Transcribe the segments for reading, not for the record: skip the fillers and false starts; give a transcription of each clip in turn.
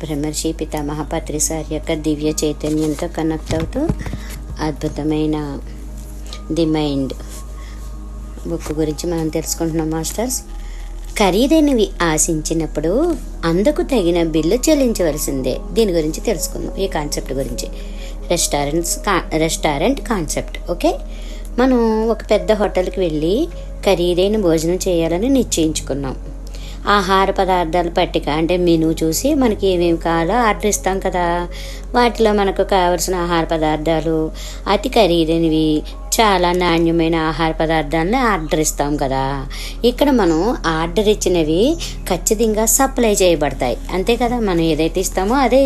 బ్రహ్మర్షి పితామహ పత్రి సార్ యొక్క దివ్య చైతన్యంతో కనెక్ట్ అవుతూ అద్భుతమైన ది మైండ్ బుక్ గురించి మనం తెలుసుకుంటున్నాం మాస్టర్స్. ఖరీదైనవి ఆశించినప్పుడు అందుకు తగిన బిల్లు చెల్లించవలసిందే. దీని గురించి తెలుసుకుందాం, ఈ కాన్సెప్ట్ గురించి. Restaurant concept. ఓకే, మనం ఒక పెద్ద హోటల్కి వెళ్ళి ఖరీదైన భోజనం చేయాలని నిశ్చయించుకున్నాం. ఆహార పదార్థాల పట్టిక అంటే మెనూ చూసి మనకి ఏమేమి కావాలో ఆర్డర్ ఇస్తాం కదా. వాటిలో మనకు కావలసిన ఆహార పదార్థాలు అతి ఖరీదైనవి, చాలా నాణ్యమైన ఆహార పదార్థాలని ఆర్డర్ ఇస్తాం కదా. ఇక్కడ మనం ఆర్డర్ ఇచ్చినవి ఖచ్చితంగా సప్లై చేయబడతాయి, అంతే కదా. మనం ఏదైతే ఇస్తామో అదే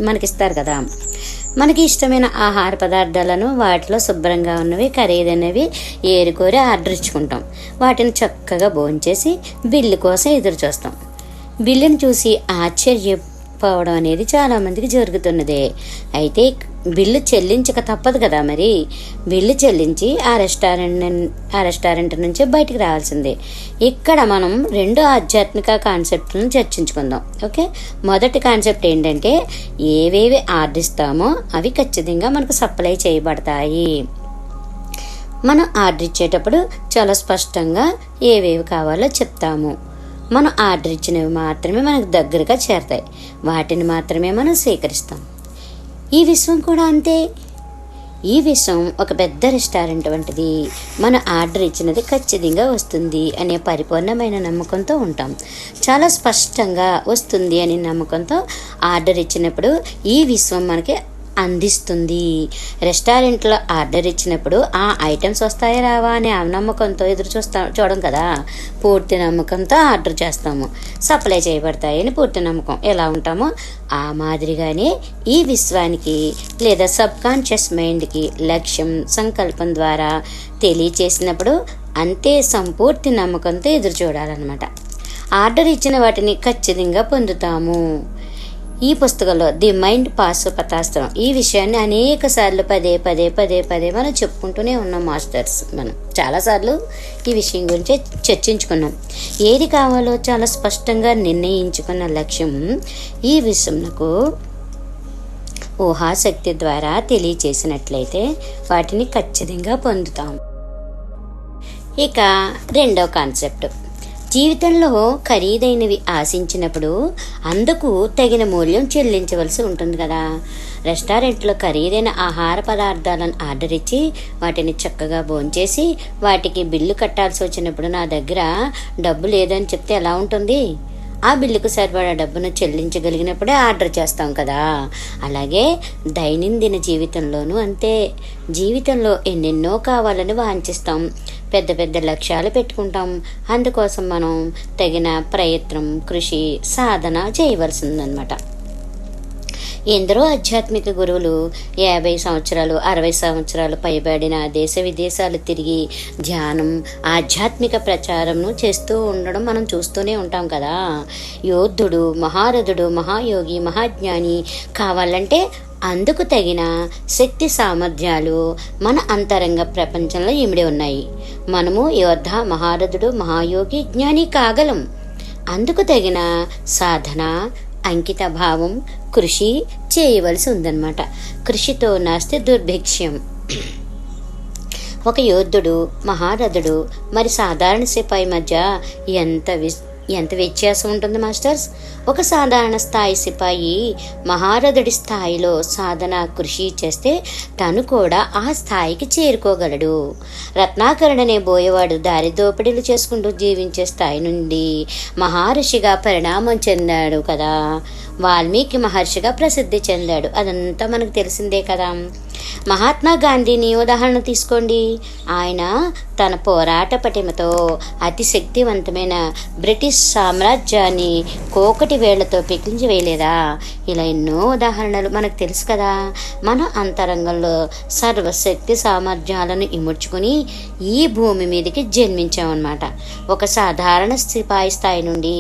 మనకిస్తారు కదా. మనకి ఇష్టమైన ఆహార పదార్థాలను వాటిలో శుభ్రంగా ఉన్నవి, ఖరీదైనవి ఏరుకోరి ఆర్డర్ ఇచ్చుకుంటాం. వాటిని చక్కగా భోంచేసి బిల్లు కోసం ఎదురు చూస్తాం. బిల్లును చూసి ఆశ్చర్యపోవడం అనేది చాలామందికి జరుగుతున్నదే. అయితే బిల్లు చెల్లించక తప్పదు కదా. మరి బిల్లు చెల్లించి ఆ రెస్టారెంట్ నుంచి బయటికి రావాల్సిందే. ఇక్కడ మనం రెండు ఆధ్యాత్మిక కాన్సెప్ట్లను చర్చించుకుందాం. ఓకే, మొదటి కాన్సెప్ట్ ఏంటంటే ఏవేవి ఆర్డర్ ఇస్తామో అవి ఖచ్చితంగా మనకు సప్లై చేయబడతాయి. మనం ఆర్డర్ ఇచ్చేటప్పుడు చాలా స్పష్టంగా ఏవేవి కావాలో చెప్తాము. మనం ఆర్డర్ ఇచ్చినవి మాత్రమే మనకు దగ్గరగా చేరతాయి, వాటిని మాత్రమే మనం స్వీకరిస్తాం. ఈ విశ్వం కూడా అంతే. ఈ విశ్వం ఒక పెద్ద రెస్టారెంట్ వంటిది. మన ఆర్డర్ ఇచ్చినది ఖచ్చితంగా వస్తుంది అనే పరిపూర్ణమైన నమ్మకంతో ఉంటాం. చాలా స్పష్టంగా వస్తుంది అనే నమ్మకంతో ఆర్డర్ ఇచ్చినప్పుడు ఈ విశ్వం మనకి అందిస్తుంది. రెస్టారెంట్లో ఆర్డర్ ఇచ్చినప్పుడు ఆ ఐటమ్స్ వస్తాయా రావా అనే నమ్మకంతో ఎదురు చూడం కదా. పూర్తి నమ్మకంతో ఆర్డర్ చేస్తాము, సప్లై చేయబడతాయని పూర్తి నమ్మకం ఎలా ఉంటామో ఆ మాదిరిగానే ఈ విశ్వానికి లేదా సబ్ కాన్షియస్ మైండ్కి లక్ష్యం సంకల్పం ద్వారా తెలియచేసినప్పుడు అంతే సంపూర్తి నమ్మకంతో ఎదురు చూడాలన్నమాట. ఆర్డర్ ఇచ్చిన వాటిని ఖచ్చితంగా పొందుతాము. ఈ పుస్తకంలో ది మైండ్ పాశుపతాస్త్రం ఈ విషయాన్ని అనేక సార్లు పదే మనం చెప్పుకుంటూనే ఉన్నాం మాస్టర్స్. మనం చాలాసార్లు ఈ విషయం గురించి చర్చించుకున్నాం. ఏది కావాలో చాలా స్పష్టంగా నిర్ణయించుకున్న లక్ష్యం ఈ విషయంకు ఊహాశక్తి ద్వారా తెలియచేసినట్లయితే వాటిని ఖచ్చితంగా పొందుతాం. ఇక రెండవ కాన్సెప్ట్, జీవితంలో ఖరీదైనవి ఆశించినప్పుడు అందుకు తగిన మూల్యం చెల్లించవలసి ఉంటుంది కదా. రెస్టారెంట్లో ఖరీదైన ఆహార పదార్థాలను ఆర్డర్ ఇచ్చి వాటిని చక్కగా భోంచేసి వాటికి బిల్లు కట్టాల్సి వచ్చినప్పుడు నా దగ్గర డబ్బు లేదని చెప్తే ఎలా ఉంటుంది? ఆ బిల్లుకు సరిపడా డబ్బును చెల్లించగలిగినప్పుడే ఆర్డర్ చేస్తాం కదా. అలాగే దైనందిన జీవితంలోనూ అంతే. జీవితంలో ఎన్నెన్నో కావాలని వాంఛిస్తాం, పెద్ద పెద్ద లక్ష్యాలు పెట్టుకుంటాం. అందుకోసం మనం తగిన ప్రయత్నం, కృషి, సాధన చేయవలసిందనమాట. ఎందరో ఆధ్యాత్మిక గురువులు 50 సంవత్సరాలు 60 సంవత్సరాలు పైబడిన దేశ విదేశాలు తిరిగి ధ్యానం, ఆధ్యాత్మిక ప్రచారంను చేస్తూ ఉండడం మనం చూస్తూనే ఉంటాం కదా. యోధుడు, మహారథుడు, మహాయోగి, మహాజ్ఞాని కావాలంటే అందుకు తగిన శక్తి సామర్థ్యాలు మన అంతరంగ ప్రపంచంలో ఇమిడి ఉన్నాయి. మనము యోధ, మహారథుడు, మహాయోగి, జ్ఞాని కాగలం. అందుకు తగిన సాధన, అంకిత భావం, కృషి చేయవలసి ఉందన్నమాట. కృషితో నాస్తి దుర్భిక్ష్యం. ఒక యోధుడు, మహారథుడు మరి సాధారణ సిపాయి మధ్య ఎంత వ్యత్యాసం ఉంటుంది మాస్టర్స్. ఒక సాధారణ స్థాయి సిపాయి మహారథుడి స్థాయిలో సాధన, కృషి చేస్తే తను కూడా ఆ స్థాయికి చేరుకోగలడు. రత్నాకరుడనే బోయేవాడు దారి దోపిడీలు చేసుకుంటూ జీవించే స్థాయి నుండి మహర్షిగా పరిణామం చెందాడు కదా. వాల్మీకి మహర్షిగా ప్రసిద్ధి చెందాడు, అదంతా మనకు తెలిసిందే కదా. మహాత్మా గాంధీని ఉదాహరణ తీసుకోండి. ఆయన తన పోరాట పటిమతో అతి శక్తివంతమైన బ్రిటిష్ సామ్రాజ్యాన్ని కోకటి వేళ్లతో పెకిలించి వేయలేదా? ఇలా ఎన్నో ఉదాహరణలు మనకు తెలుసు కదా. మన అంతరంగంలో సర్వశక్తి సామర్థ్యాలను ఇముడ్చుకుని ఈ భూమి మీదకి జన్మించామన్నమాట. ఒక సాధారణ సిపాయి స్థాయి నుండి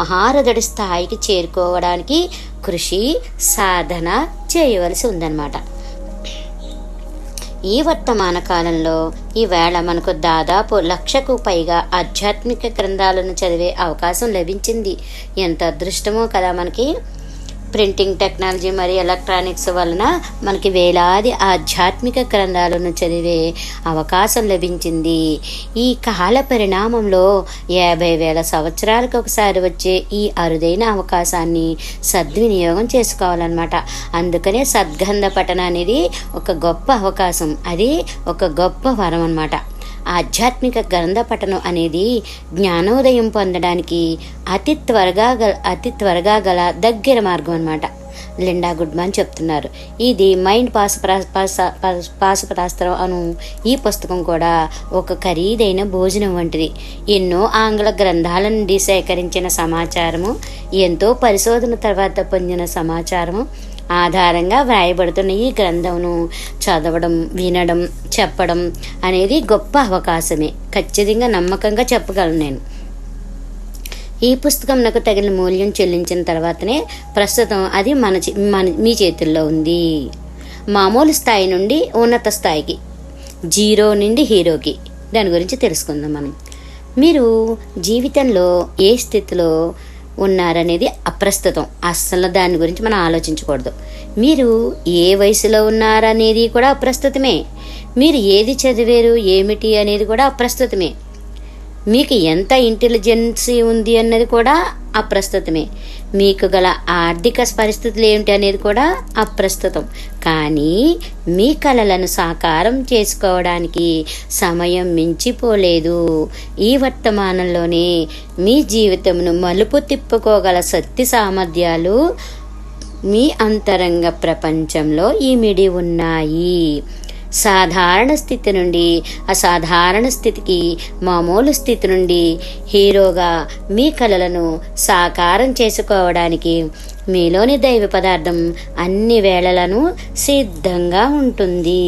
మహారథుడి స్థాయికి చేరుకోవడానికి కృషి, సాధన చేయవలసి ఉందన్నమాట. ఈ వర్తమాన కాలంలో ఈవేళ మనకు దాదాపు 1,00,000కు పైగా ఆధ్యాత్మిక గ్రంథాలను చదివే అవకాశం లభించింది. ఎంత అదృష్టమో కదా మనకి. ప్రింటింగ్ టెక్నాలజీ మరియు ఎలక్ట్రానిక్స్ వలన మనకి వేలాది ఆధ్యాత్మిక గ్రంథాలను చదివే అవకాశం లభించింది. ఈ కాల పరిణామంలో 50,000 సంవత్సరాలకు ఒకసారి వచ్చే ఈ అరుదైన అవకాశాన్ని సద్వినియోగం చేసుకోవాలన్నమాట. అందుకనే సద్గంధ పఠనం అనేది ఒక గొప్ప అవకాశం, అది ఒక గొప్ప వరం అన్నమాట. ఆధ్యాత్మిక గ్రంథ పఠనం అనేది జ్ఞానోదయం పొందడానికి అతి త్వరగా గల దగ్గర మార్గం అన్నమాట. లిండా గుడ్మన్ చెప్తున్నారు. ఇది మైండ్ పాశుపతాస్త్రం అను ఈ పుస్తకం కూడా ఒక ఖరీదైన భోజనం వంటిది. ఎన్నో ఆంగ్ల గ్రంథాల నుండి సేకరించిన సమాచారము, ఎంతో పరిశోధన తర్వాత పొందిన సమాచారము ఆధారంగా వ్రాయబడుతున్న ఈ గ్రంథంను చదవడం, వినడం, చెప్పడం అనేది గొప్ప అవకాశమే. ఖచ్చితంగా నమ్మకంగా చెప్పగలను నేను. ఈ పుస్తకం నాకు తగిన మూల్యం చెల్లించిన తర్వాతనే ప్రస్తుతం అది మీ చేతుల్లో ఉంది. మామూలు స్థాయి నుండి ఉన్నత స్థాయికి, జీరో నుండి హీరోకి, దాని గురించి తెలుసుకుందాం మనం. మీరు జీవితంలో ఏ స్థితిలో ఉన్నారనేది అప్రస్తుతం. అస్సలు దాని గురించి మనం ఆలోచించకూడదు. మీరు ఏ వయసులో ఉన్నారనేది కూడా అప్రస్తుతమే. మీరు ఏది చదివారు ఏమిటి అనేది కూడా అప్రస్తుతమే. మీకు ఎంత ఇంటెలిజెన్సీ ఉంది అన్నది కూడా అప్రస్తుతమే. మీకు గల ఆర్థిక పరిస్థితులు ఏమిటి అనేది కూడా అప్రస్తుతం. కానీ మీ కలలను సాకారం చేసుకోవడానికి సమయం మించిపోలేదు. ఈ వర్తమానంలోనే మీ జీవితమును మలుపు తిప్పుకోగల శక్తి సామర్థ్యాలు మీ అంతరంగ ప్రపంచంలో ఇమిడి ఉన్నాయి. సాధారణ స్థితి నుండి అసాధారణ స్థితికి, మామూలు స్థితి నుండి హీరోగా మీ కలలను సాకారం చేసుకోవడానికి మీలోని దైవ పదార్థం అన్ని వేళలను సిద్ధంగా ఉంటుంది.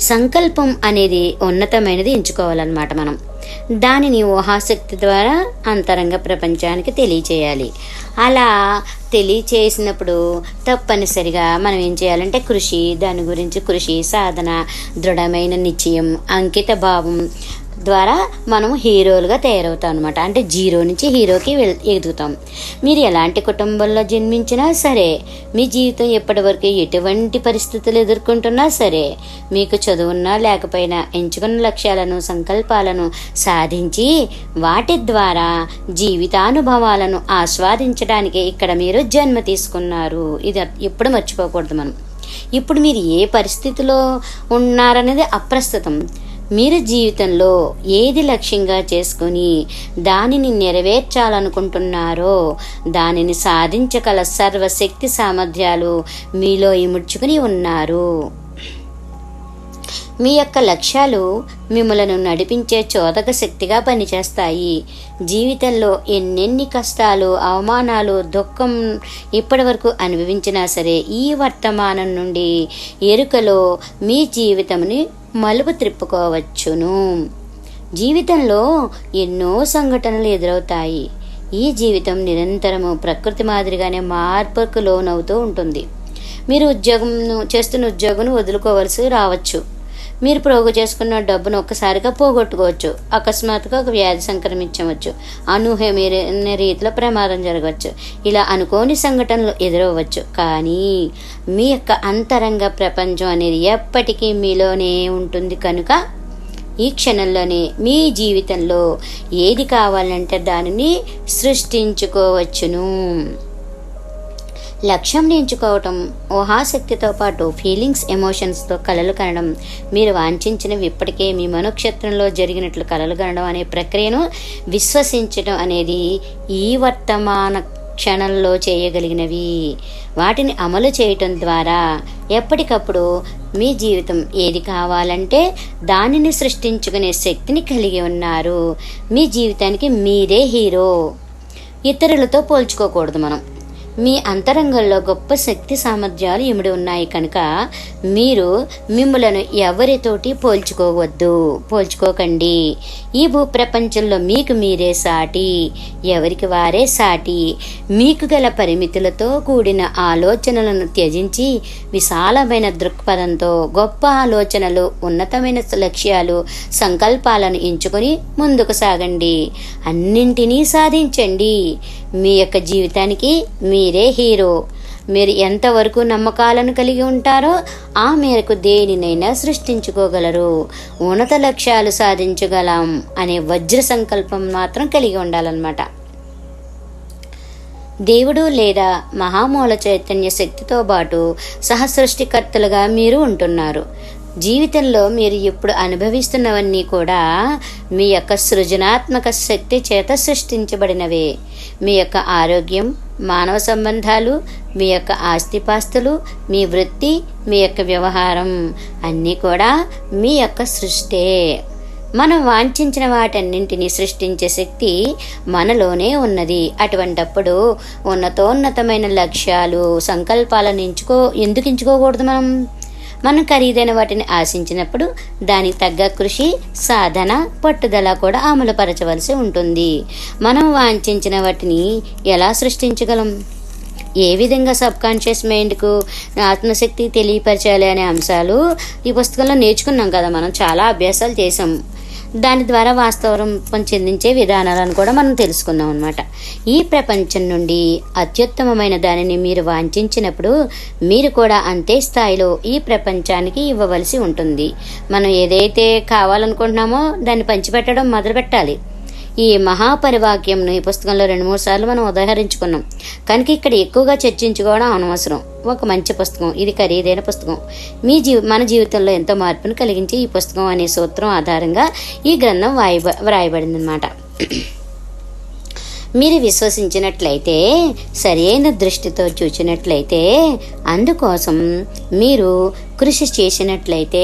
సంకల్పం అనేది ఉన్నతమైనది ఎంచుకోవాలన్నమాట. మనం దానిని ఊహాశక్తి ద్వారా అంతరంగ ప్రపంచానికి తెలియచేయాలి. అలా తెలియచేసినప్పుడు తప్పనిసరిగా మనం ఏం చేయాలంటే దాని గురించి కృషి, సాధన, దృఢమైన నిశ్చయం, అంకిత భావం ద్వారా మనం హీరోలుగా తయారవుతాం అనమాట. అంటే జీరో నుంచి హీరోకి ఎదుగుతాం. మీరు ఎలాంటి కుటుంబంలో జన్మించినా సరే, మీ జీవితం ఎప్పటివరకు ఎటువంటి పరిస్థితులు ఎదుర్కొంటున్నా సరే, మీకు చదువున్నా లేకపోయినా ఎంచుకున్న లక్ష్యాలను, సంకల్పాలను సాధించి వాటి ద్వారా జీవితానుభవాలను ఆస్వాదించడానికి ఇక్కడ మీరు జన్మ తీసుకున్నారు. ఇది ఎప్పుడు మర్చిపోకూడదు మనం. ఇప్పుడు మీరు ఏ పరిస్థితిలో ఉన్నారనేది అప్రస్తుతం. మీరు జీవితంలో ఏది లక్ష్యంగా చేసుకుని దానిని నెరవేర్చాలనుకుంటున్నారో దానిని సాధించగల సర్వశక్తి సామర్థ్యాలు మీలో ఇముడ్చుకుని ఉన్నారు. మీ యొక్క లక్ష్యాలు మిమ్మలను నడిపించే చోదక శక్తిగా పనిచేస్తాయి. జీవితంలో ఎన్నెన్ని కష్టాలు, అవమానాలు, దుఃఖం ఇప్పటి వరకు అనుభవించినా సరే, ఈ వర్తమానం నుండి ఎరుకలో మీ జీవితంని మలుపు త్రిప్పుకోవచ్చును. జీవితంలో ఎన్నో సంఘటనలు ఎదురవుతాయి. ఈ జీవితం నిరంతరము ప్రకృతి మాదిరిగానే మార్పుకు లోనవుతూ ఉంటుంది. మీరు చేస్తున్న ఉద్యోగం వదులుకోవలసి రావచ్చు. మీరు ప్రోగు చేసుకున్న డబ్బును ఒక్కసారిగా పోగొట్టుకోవచ్చు. అకస్మాత్తుగా ఒక వ్యాధి సంక్రమించవచ్చు. అనూహ్యమైన రీతిలో ప్రమాదం జరగవచ్చు. ఇలా అనుకోని సంఘటనలు ఎదురవ్వచ్చు. కానీ మీ యొక్క అంతరంగ ప్రపంచం అనేది ఎప్పటికీ మీలోనే ఉంటుంది. కనుక ఈ క్షణంలోనే మీ జీవితంలో ఏది కావాలంటే దానిని సృష్టించుకోవచ్చును. లక్ష్యం ఎంచుకోవటం, ఊహాశక్తితో పాటు ఫీలింగ్స్, ఎమోషన్స్తో కలలు కనడం, మీరు వాంఛించినవి ఇప్పటికే మీ మనోక్షేత్రంలో జరిగినట్లు కలలు కనడం అనే ప్రక్రియను విశ్వసించడం అనేది ఈ వర్తమాన క్షణంలో చేయగలిగినవి. వాటిని అమలు చేయటం ద్వారా ఎప్పటికప్పుడు మీ జీవితం ఏది కావాలంటే దానిని సృష్టించుకునే శక్తిని కలిగి ఉన్నారు. మీ జీవితానికి మీరే హీరో. ఇతరులతో పోల్చుకోకూడదు మనం. మీ అంతరంగంలో గొప్ప శక్తి సామర్థ్యాలు ఇమిడి ఉన్నాయి కనుక మీరు మిమ్మలను ఎవరితోటి పోల్చుకోకండి. ఈ భూప్రపంచంలో మీకు మీరే సాటి, ఎవరికి వారే సాటి. మీకు గల పరిమితులతో కూడిన ఆలోచనలను త్యజించి విశాలమైన దృక్పథంతో గొప్ప ఆలోచనలు, ఉన్నతమైన లక్ష్యాలు, సంకల్పాలను ఎంచుకొని ముందుకు సాగండి. అన్నింటినీ సాధించండి. మీ యొక్క జీవితానికి మీరే హీరో. మీరు ఎంతవరకు నమ్మకాలను కలిగి ఉంటారో ఆ మేరకు దేనినైనా సృష్టించుకోగలరు. ఉన్నత లక్ష్యాలు సాధించగలం అనే వజ్ర సంకల్పం మాత్రం కలిగి ఉండాలన్నమాట. దేవుడు లేదా మహామూల చైతన్య శక్తితో పాటు సహసృష్టికర్తలుగా మీరు ఉంటున్నారు. జీవితంలో మీరు ఇప్పుడు అనుభవిస్తున్నవన్నీ కూడా మీ యొక్క సృజనాత్మక శక్తి చేత సృష్టించబడినవే. మీ యొక్క ఆరోగ్యం, మానవ సంబంధాలు, మీ యొక్క ఆస్తిపాస్తులు, మీ వృత్తి, మీ యొక్క వ్యవహారం అన్నీ కూడా మీ యొక్క సృష్టే. మనం వాంఛించిన వాటన్నింటినీ సృష్టించే శక్తి మనలోనే ఉన్నది. అటువంటప్పుడు ఉన్నతోన్నతమైన లక్ష్యాలు, సంకల్పాలను ఎందుకు ఎంచుకోకూడదు? మనం ఖరీదైన వాటిని ఆశించినప్పుడు దానికి తగ్గ కృషి, సాధన, పట్టుదల కూడా అమలుపరచవలసి ఉంటుంది. మనం వాంఛించిన వాటిని ఎలా సృష్టించగలం? ఏ విధంగా సబ్కాన్షియస్ మైండ్కు ఆత్మశక్తి తెలియపరచాలి అనే అంశాలు ఈ పుస్తకంలో నేర్చుకున్నాం కదా. మనం చాలా అభ్యాసాలు చేసాం. దాని ద్వారా వాస్తవం చెందించే విధానాలను కూడా మనం తెలుసుకున్నాం అనమాట. ఈ ప్రపంచం నుండి అత్యుత్తమమైన దానిని మీరు వాంఛించినప్పుడు మీరు కూడా అంతే స్థాయిలో ఈ ప్రపంచానికి ఇవ్వవలసి ఉంటుంది. మనం ఏదైతే కావాలనుకుంటున్నామో దాన్ని పంచిపెట్టడం మొదలుపెట్టాలి. ఈ మహాపరివాక్యంను ఈ పుస్తకంలో 2-3 సార్లు మనం ఉదాహరించుకున్నాం కనుక ఇక్కడ ఎక్కువగా చర్చించుకోవడం అనవసరం. ఒక మంచి పుస్తకం, ఇది ఖరీదైన పుస్తకం. మన జీవితంలో ఎంతో మార్పును కలిగించే ఈ పుస్తకం అనే సూత్రం ఆధారంగా ఈ గ్రంథం వ్రాయబడిందనమాట. మీరు విశ్వసించినట్లయితే, సరైన దృష్టితో చూచినట్లయితే, అందుకోసం మీరు కృషి చేసినట్లయితే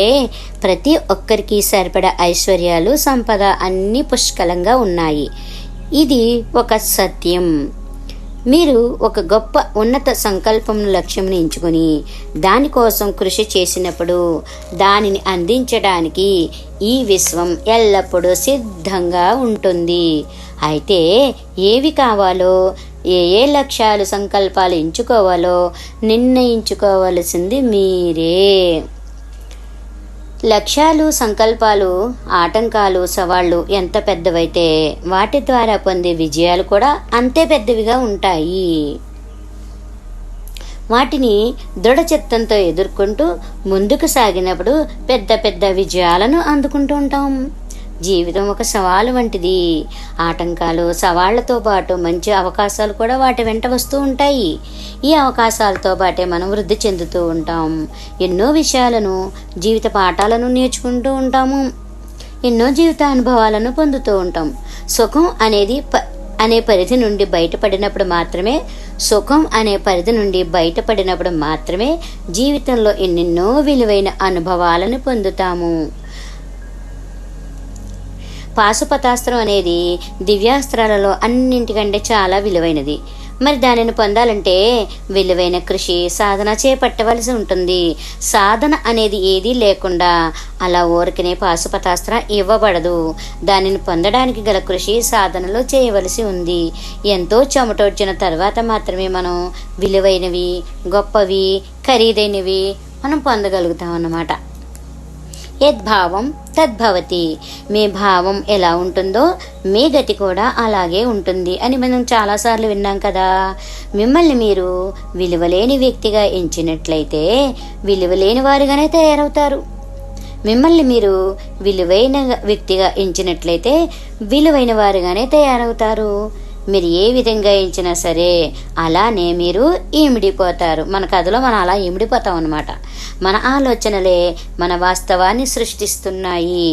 ప్రతి ఒక్కరికి సరిపడా ఐశ్వర్యాలు, సంపద అన్నీ పుష్కలంగా ఉన్నాయి. ఇది ఒక సత్యం. మీరు ఒక గొప్ప ఉన్నత సంకల్పం, లక్ష్యంని ఎంచుకొని దానికోసం కృషి చేసినప్పుడు దానిని అందించడానికి ఈ విశ్వం ఎల్లప్పుడూ సిద్ధంగా ఉంటుంది. అయితే ఏవి కావాలో, ఏ లక్ష్యాలు, సంకల్పాలు ఎంచుకోవాలో నిర్ణయించుకోవలసింది మీరే. లక్ష్యాలు, సంకల్పాలు, ఆటంకాలు, సవాళ్లు ఎంత పెద్దవైతే వాటి ద్వారా పొందే విజయాలు కూడా అంతే పెద్దవిగా ఉంటాయి. వాటిని దృఢచిత్తంతో ఎదుర్కొంటూ ముందుకు సాగినప్పుడు పెద్ద పెద్ద విజయాలను అందుకుంటూ ఉంటాం. జీవితం ఒక సవాలు వంటిది. ఆటంకాలు, సవాళ్లతో పాటు మంచి అవకాశాలు కూడా వాటి వెంట వస్తూ ఉంటాయి. ఈ అవకాశాలతో పాటే మనం వృద్ధి చెందుతూ ఉంటాం. ఎన్నో విషయాలను, జీవిత పాఠాలను నేర్చుకుంటూ ఉంటాము. ఎన్నో జీవిత అనుభవాలను పొందుతూ ఉంటాం. సుఖం అనే పరిధి నుండి బయటపడినప్పుడు మాత్రమే జీవితంలో ఎన్నెన్నో విలువైన అనుభవాలను పొందుతాము. పాశుపతాస్త్రం అనేది దివ్యాస్త్రాలలో అన్నింటికంటే చాలా విలువైనది. మరి దానిని పొందాలంటే విలువైన కృషి, సాధన చేపట్టవలసి ఉంటుంది. సాధన అనేది ఏదీ లేకుండా అలా ఊరికనే పాశుపతాస్త్రం ఇవ్వబడదు. దానిని పొందడానికి గల కృషి, సాధనలు చేయవలసి ఉంది. ఎంతో చెమటోడ్చిన తర్వాత మాత్రమే మనం విలువైనవి, గొప్పవి, ఖరీదైనవి మనం పొందగలుగుతాం అన్నమాట. యద్భావం తద్భవతి. మీ భావం ఎలా ఉంటుందో మీ గతి కూడా అలాగే ఉంటుంది అని మనం చాలాసార్లు విన్నాం కదా. మిమ్మల్ని మీరు విలువలేని వ్యక్తిగా ఎంచినట్లయితే విలువలేని వారుగానే తయారవుతారు. మిమ్మల్ని మీరు విలువైన వ్యక్తిగా ఎంచినట్లయితే విలువైన వారుగానే తయారవుతారు. మీరు ఏ విధంగా ఎంచినా సరే అలానే మీరు ఇమిడిపోతారు. మన కథలో మనం అలా ఇమిడిపోతాం అన్నమాట. మన ఆలోచనలే మన వాస్తవాన్ని సృష్టిస్తున్నాయి.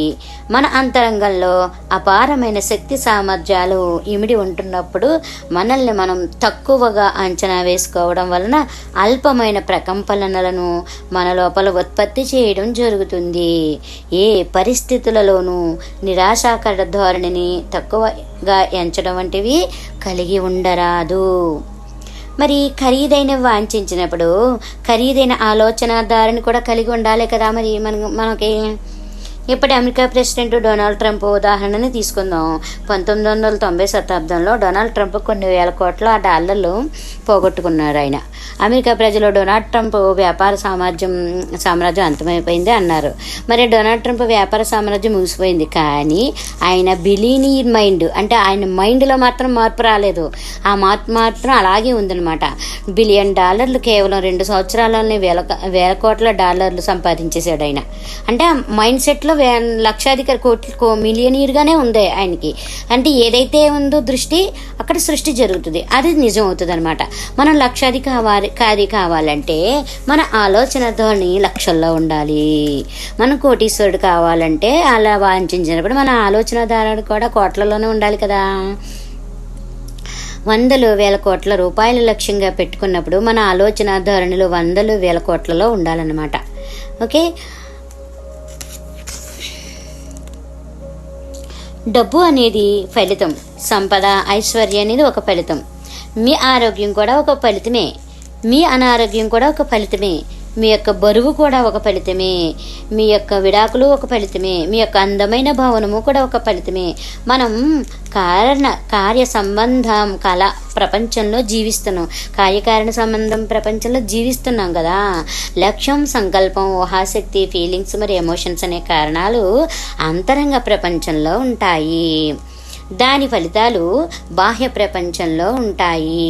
మన అంతరంగంలో అపారమైన శక్తి సామర్థ్యాలు ఇమిడి ఉంటున్నప్పుడు మనల్ని మనం తక్కువగా అంచనా వేసుకోవడం వలన అల్పమైన ప్రకంపనలను మన లోపల ఉత్పత్తి చేయడం జరుగుతుంది. ఏ పరిస్థితులలోనూ నిరాశాకర ధోరణిని తక్కువగా ఎంచడం వంటివి కలిగి ఉండరాదు. మరి ఖరీదైనవి వాంఛించినప్పుడు ఖరీదైన ఆలోచన దారిని కూడా కలిగి ఉండాలి కదా. మరి మనకి ఇప్పటి అమెరికా ప్రెసిడెంట్ డొనాల్డ్ ట్రంప్ ఉదాహరణని తీసుకుందాం. 1990 శతాబ్దంలో డొనాల్డ్ ట్రంప్ కొన్ని వేల కోట్ల డాలర్లు పోగొట్టుకున్నారు ఆయన. అమెరికా ప్రజలు డొనాల్డ్ ట్రంప్ వ్యాపార సామ్రాజ్యం అంతమైపోయింది అన్నారు. మరి డొనాల్డ్ ట్రంప్ వ్యాపార సామ్రాజ్యం ముగిసిపోయింది, కానీ ఆయన బిలీనియర్ మైండ్, అంటే ఆయన మైండ్లో మాత్రం మార్పు రాలేదు. ఆ మార్పు మాత్రం అలాగే ఉందన్నమాట. $1 బిలియన్ కేవలం 2 సంవత్సరాలని వేల కోట్ల డాలర్లు సంపాదించేశాడు ఆయన. అంటే మైండ్ సెట్లో లక్షాధికారి మిలియనీర్గానే ఉంది ఆయనకి. అంటే ఏదైతే ఉందో దృష్టి, అక్కడ సృష్టి జరుగుతుంది, అది నిజం అవుతుంది అనమాట. మనం లక్షాధికారి కావాలంటే మన ఆలోచన ధోరణి లక్షల్లో ఉండాలి. మనం కోటీశ్వరుడు కావాలంటే అలా వాంఛించినప్పుడు మన ఆలోచన ధోరణి కూడా కోట్లలోనే ఉండాలి కదా. 100,000 కోట్ల రూపాయల లక్ష్యంగా పెట్టుకున్నప్పుడు మన ఆలోచన ధోరణిలో 100,000 కోట్లలో ఉండాలన్నమాట. ఓకే, డబ్బు అనేది ఫలితం, సంపద ఐశ్వర్యం అనేది ఒక ఫలితం. మీ ఆరోగ్యం కూడా ఒక ఫలితమే, మీ అనారోగ్యం కూడా ఒక ఫలితమే, మీ యొక్క బరువు కూడా ఒక ఫలితమే, మీ యొక్క విడాకులు ఒక ఫలితమే, మీ యొక్క అందమైన భవనము కూడా ఒక ఫలితమే. మనం కార్య సంబంధం ప్రపంచంలో జీవిస్తున్నాం, కార్యకారణ సంబంధం ప్రపంచంలో జీవిస్తున్నాం కదా. లక్ష్యం, సంకల్పం, ఊహాశక్తి, ఫీలింగ్స్ మరి ఎమోషన్స్ అనే కారణాలు అంతరంగ ప్రపంచంలో ఉంటాయి. దాని ఫలితాలు బాహ్య ప్రపంచంలో ఉంటాయి.